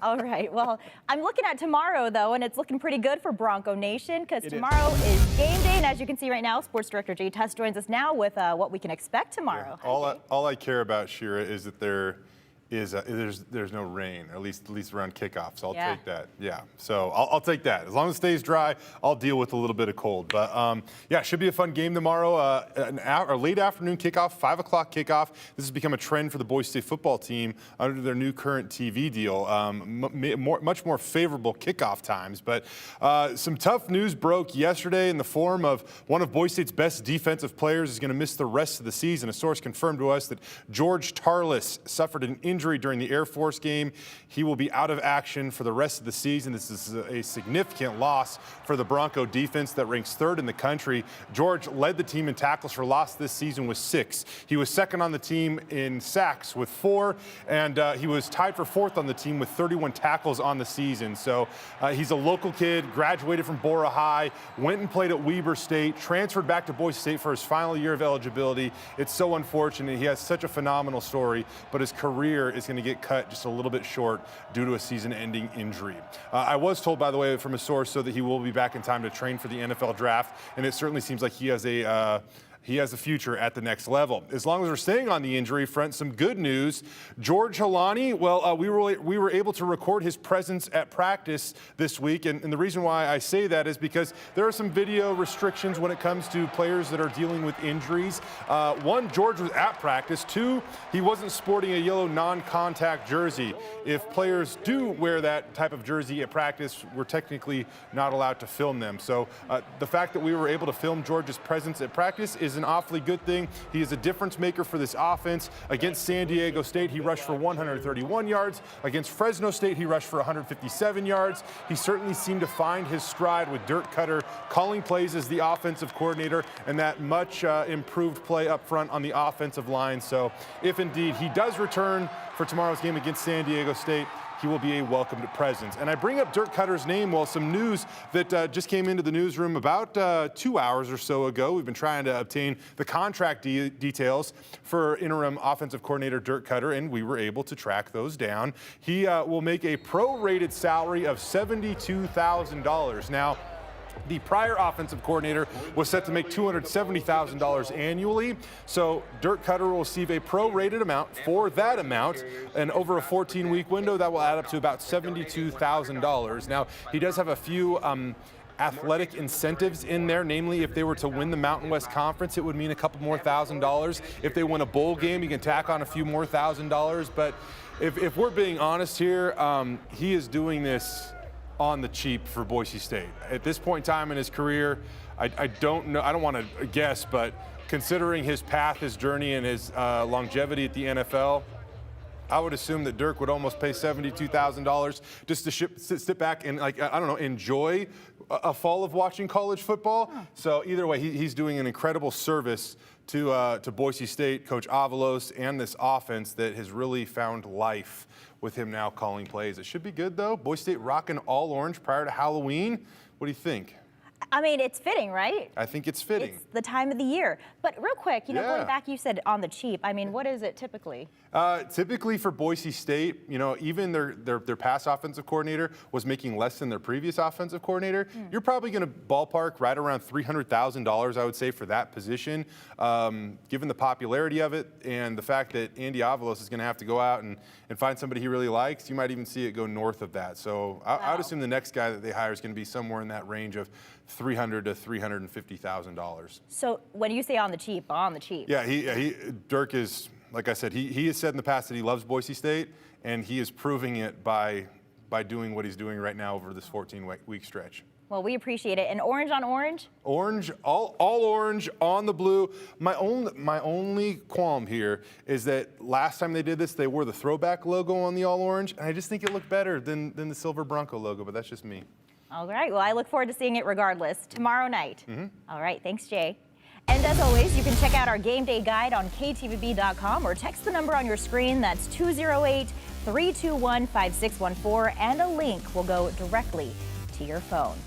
All right. Well, I'm looking at tomorrow, though, and it's looking pretty good for Bronco Nation because tomorrow is game day. And as you can see right now, Sports Director Jay Tuss joins us now with what we can expect tomorrow. Yeah. All I care about, Shira, is that there's no rain, at least around kickoff. So I'll take that. Yeah. So I'll take that. As long as it stays dry, I'll deal with a little bit of cold. But yeah, should be a fun game tomorrow. A late afternoon kickoff, 5 o'clock kickoff. This has become a trend for the Boise State football team under their new current TV deal. Much more favorable kickoff times. But some tough news broke yesterday in the form of one of Boise State's best defensive players is going to miss the rest of the season. A source confirmed to us that George Tarlis suffered an injury during the Air Force game. He will be out of action for the rest of the season. This is a significant loss for the Bronco defense that ranks third in the country. George led the team in tackles for loss this season with 6. He was second on the team in sacks with 4, and he was tied for 4th on the team with 31 tackles on the season. So he's a local kid, graduated from Bora High, went and played at Weber State, transferred back to Boise State for his final year of eligibility. It's so unfortunate. He has such a phenomenal story, but his career is going to get cut just a little bit short due to a season-ending injury. I was told, by the way, from a source, so that he will be back in time to train for the NFL draft, and it certainly seems like he has a future at the next level. As long as we're staying on the injury front, some good news. George Halani, well, we were able to record his presence at practice this week, and the reason why I say that is because there are some video restrictions when it comes to players that are dealing with injuries. 1, George was at practice. 2, he wasn't sporting a yellow non-contact jersey. If players do wear that type of jersey at practice, we're technically not allowed to film them. So the fact that we were able to film George's presence at practice is an awfully good thing. He is a difference maker for this offense. Against San Diego State, he rushed for 131 yards. Against Fresno State, he rushed for 157 yards. He certainly seemed to find his stride with Dirk Cutter calling plays as the offensive coordinator and that much improved play up front on the offensive line. So if indeed he does return for tomorrow's game against San Diego State, he will be a welcomed presence. And I bring up Dirk Cutter's name, well, some news that just came into the newsroom about 2 hours or so ago. We've been trying to obtain the contract details for interim offensive coordinator Dirk Cutter, and we were able to track those down. He will make a prorated salary of $72,000. Now, the prior offensive coordinator was set to make $270,000 annually. So Dirk Cutter will receive a prorated amount for that amount. And over a 14-week window, that will add up to about $72,000. Now, he does have a few athletic incentives in there, namely if they were to win the Mountain West Conference, it would mean a couple more $1,000. If they win a bowl game, you can tack on a few more $1,000. But if we're being honest here, he is doing this on the cheap for Boise State. At this point in time in his career, I don't know, I don't want to guess, but considering his path, his journey, and his longevity at the NFL, I would assume that Dirk would almost pay $72,000 just to sit back and, like, I don't know, enjoy a fall of watching college football. So either way, he's doing an incredible service to Boise State, Coach Avalos, and this offense that has really found life with him now calling plays. It should be good, though. Boise State rocking all orange prior to Halloween. What do you think? I mean, it's fitting, right? I think it's fitting. It's the time of the year. But real quick, going back, you said on the cheap. I mean, what is it typically? Typically for Boise State, even their past offensive coordinator was making less than their previous offensive coordinator. You're probably going to ballpark right around $300,000, I would say, for that position. Given the popularity of it and the fact that Andy Avalos is going to have to go out and find somebody he really likes, you might even see it go north of that. So I would assume the next guy that they hire is going to be somewhere in that range of $300,000 to $350,000. So when you say on the cheap, Yeah, Dirk is, like I said, he has said in the past that he loves Boise State, and he is proving it by doing what he's doing right now over this 14-week stretch. Well, we appreciate it. And orange on orange? Orange, all orange on the blue. My only qualm here is that last time they did this, they wore the throwback logo on the all orange, and I just think it looked better than the silver Bronco logo, but that's just me. All right. Well, I look forward to seeing it regardless tomorrow night. All right. Thanks, Jay. And as always, you can check out our game day guide on KTVB.com or text the number on your screen. That's 208-321-5614, and a link will go directly to your phone.